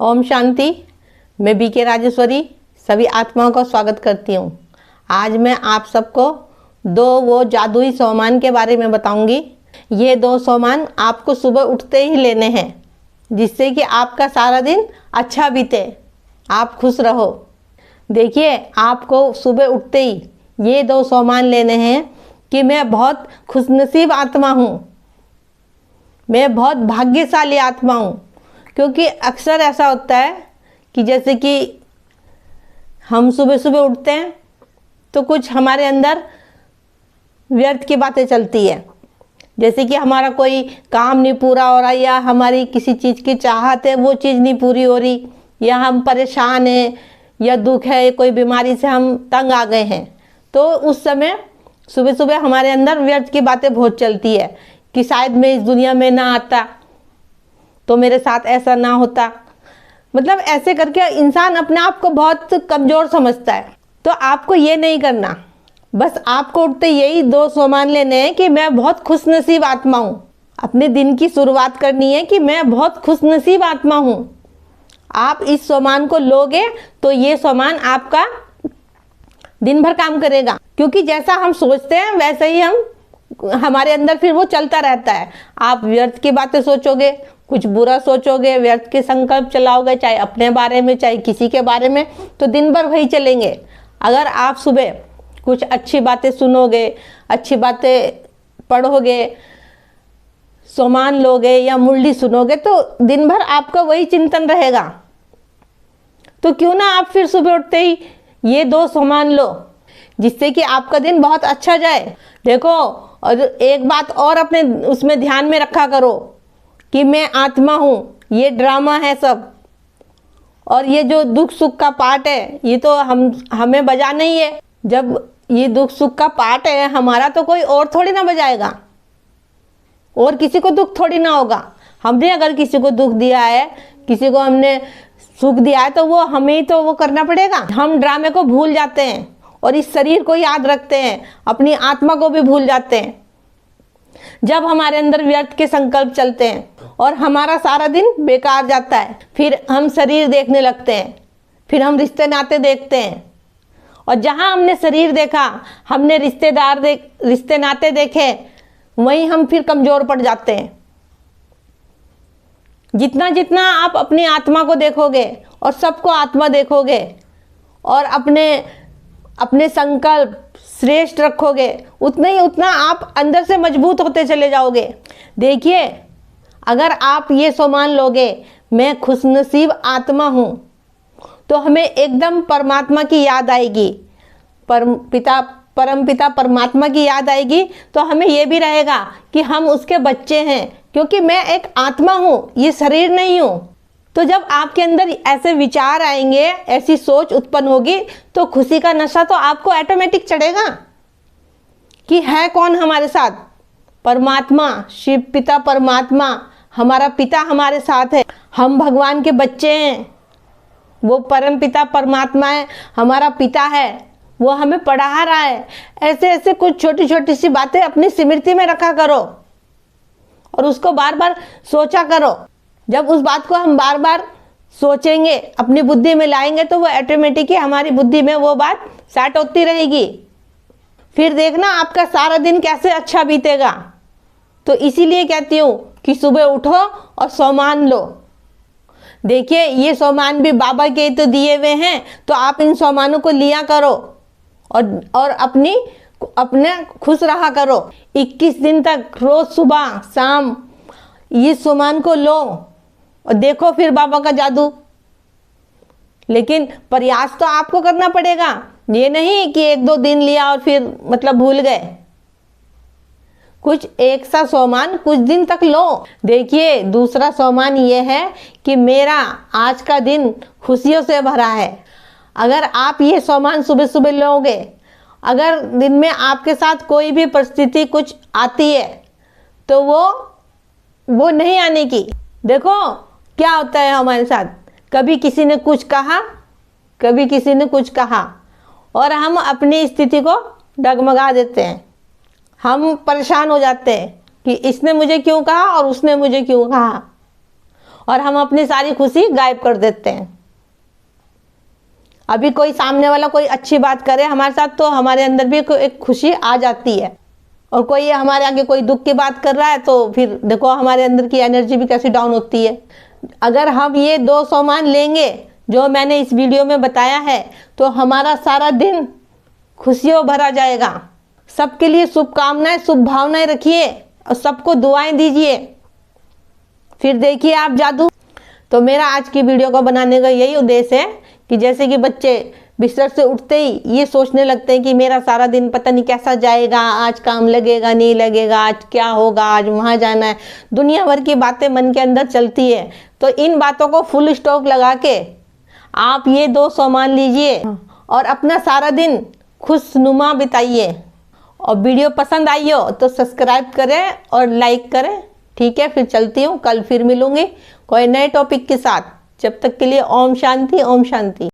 ओम शांति। मैं बीके राजेश्वरी सभी आत्माओं का स्वागत करती हूँ। आज मैं आप सबको वो जादुई सोमान के बारे में बताऊंगी। ये 2 सोमान आपको सुबह उठते ही लेने हैं, जिससे कि आपका सारा दिन अच्छा बीते, आप खुश रहो। देखिए, आपको सुबह उठते ही ये 2 सोमान लेने हैं कि मैं बहुत खुशनसीब आत्मा हूँ, मैं बहुत भाग्यशाली आत्मा हूँ। क्योंकि अक्सर ऐसा होता है कि जैसे कि हम सुबह सुबह उठते हैं तो कुछ हमारे अंदर व्यर्थ की बातें चलती है, जैसे कि हमारा कोई काम नहीं पूरा हो रहा, या हमारी किसी चीज़ की चाहत है वो चीज़ नहीं पूरी हो रही, या हम परेशान हैं, या दुख है, कोई बीमारी से हम तंग आ गए हैं। तो उस समय सुबह सुबह हमारे अंदर व्यर्थ की बातें बहुत चलती है कि शायद मैं इस दुनिया में ना आता तो मेरे साथ ऐसा ना होता। मतलब ऐसे करके इंसान अपने आप को बहुत कमज़ोर समझता है। तो आपको ये नहीं करना, बस आपको उठते यही 2 सोमान लेने हैं कि मैं बहुत खुशनसीब आत्मा हूँ। अपने दिन की शुरुआत करनी है कि मैं बहुत खुशनसीब आत्मा हूँ। आप इस सोमान को लोगे तो ये सोमान आपका दिन भर काम करेगा, क्योंकि जैसा हम सोचते हैं वैसे ही हमारे अंदर फिर वो चलता रहता है। आप व्यर्थ की बातें सोचोगे, कुछ बुरा सोचोगे, व्यर्थ के संकल्प चलाओगे, चाहे अपने बारे में चाहे किसी के बारे में, तो दिन भर वही चलेंगे। अगर आप सुबह कुछ अच्छी बातें सुनोगे, अच्छी बातें पढ़ोगे, सोमान लोगे या मुरली सुनोगे, तो दिन भर आपका वही चिंतन रहेगा। तो क्यों ना आप फिर सुबह उठते ही ये 2 सोमान लो, जिससे कि आपका दिन बहुत अच्छा जाए। देखो, और एक बात और अपने उसमें ध्यान में रखा करो कि मैं आत्मा हूँ, ये ड्रामा है सब, और ये जो दुख सुख का पार्ट है ये तो हमें बजाना ही है। जब ये दुख सुख का पार्ट है हमारा, तो कोई और थोड़ी ना बजाएगा, और किसी को दुख थोड़ी ना होगा। हमने अगर किसी को दुख दिया है, किसी को हमने सुख दिया है, तो वो हमें ही तो वो करना पड़ेगा। हम ड्रामे को भूल जाते हैं और इस शरीर को याद रखते हैं, अपनी आत्मा को भी भूल जाते हैं। जब हमारे अंदर व्यर्थ के संकल्प चलते हैं और हमारा सारा दिन बेकार जाता है, फिर हम शरीर देखने लगते हैं, फिर हम रिश्ते नाते देखते हैं, और जहां हमने शरीर देखा, हमने रिश्ते नाते देखे, वहीं हम फिर कमज़ोर पड़ जाते हैं। जितना जितना आप अपनी आत्मा को देखोगे और सबको आत्मा देखोगे और अपने संकल्प श्रेष्ठ रखोगे, उतना आप अंदर से मजबूत होते चले जाओगे। देखिए, अगर आप ये सोमान लोगे, मैं खुशनसीब आत्मा हूँ, तो हमें एकदम परमात्मा की याद आएगी, परमपिता परमात्मा की याद आएगी। तो हमें ये भी रहेगा कि हम उसके बच्चे हैं, क्योंकि मैं एक आत्मा हूँ, ये शरीर नहीं हूँ। तो जब आपके अंदर ऐसे विचार आएंगे, ऐसी सोच उत्पन्न होगी, तो खुशी का नशा तो आपको ऑटोमेटिक चढ़ेगा कि है कौन हमारे साथ? परमात्मा, शिव पिता परमात्मा, हमारा पिता हमारे साथ है। हम भगवान के बच्चे हैं, वो परम पिता परमात्मा है, हमारा पिता है, वो हमें पढ़ा रहा है। ऐसे ऐसे कुछ छोटी छोटी सी बातें अपनी स्मृति में रखा करो और उसको बार बार सोचा करो। जब उस बात को हम बार बार सोचेंगे, अपनी बुद्धि में लाएंगे, तो वो ऑटोमेटिक ही हमारी बुद्धि में वो बात सेट होती रहेगी। फिर देखना आपका सारा दिन कैसे अच्छा बीतेगा। तो इसीलिए कहती हूँ कि सुबह उठो और सोमान लो। देखिए, ये सोमान भी बाबा के तो दिए हुए हैं, तो आप इन सोमानों को लिया करो और अपने खुश रहा करो। 21 दिन तक रोज सुबह शाम ये सोमान को लो और देखो फिर बाबा का जादू। लेकिन प्रयास तो आपको करना पड़ेगा, ये नहीं कि 1-2 दिन लिया और फिर मतलब भूल गए। कुछ एक सा सोमान कुछ दिन तक लो। देखिए, दूसरा सोमान ये है कि मेरा आज का दिन खुशियों से भरा है। अगर आप ये सोमान सुबह सुबह लोगे, अगर दिन में आपके साथ कोई भी परिस्थिति कुछ आती है, तो वो नहीं आने की। देखो क्या होता है हमारे साथ, कभी किसी ने कुछ कहा, कभी किसी ने कुछ कहा, और हम अपनी स्थिति को डगमगा देते हैं। हम परेशान हो जाते हैं कि इसने मुझे क्यों कहा और उसने मुझे क्यों कहा। और हम अपनी सारी खुशी गायब कर देते हैं। अभी कोई सामने वाला कोई अच्छी बात करे हमारे साथ तो हमारे अंदर भी एक खुशी आ जाती है, और कोई हमारे आगे कोई दुख की बात कर रहा है तो फिर देखो हमारे अंदर की एनर्जी भी कैसी डाउन होती है। अगर हम ये 2 सामान लेंगे जो मैंने इस वीडियो में बताया है तो हमारा सारा दिन खुशियों भरा जाएगा। सबके लिए शुभकामनाएं, शुभ भावनाएं रखिए और सबको दुआएं दीजिए, फिर देखिए आप जादू। तो मेरा आज की वीडियो को बनाने का यही उद्देश्य है कि जैसे कि बच्चे बिस्तर से उठते ही ये सोचने लगते हैं कि मेरा सारा दिन पता नहीं कैसा जाएगा, आज काम लगेगा नहीं लगेगा, आज क्या होगा, आज वहाँ जाना है, दुनिया भर की बातें मन के अंदर चलती है। तो इन बातों को फुल स्टॉप लगा के आप ये 2 सामान लीजिए और अपना सारा दिन खुशनुमा बिताइए। और वीडियो पसंद आई हो तो सब्सक्राइब करें और लाइक करें। ठीक है, फिर चलती हूँ, कल फिर मिलूंगी कोई नए टॉपिक के साथ। जब तक के लिए ओम शांति, ओम शांति।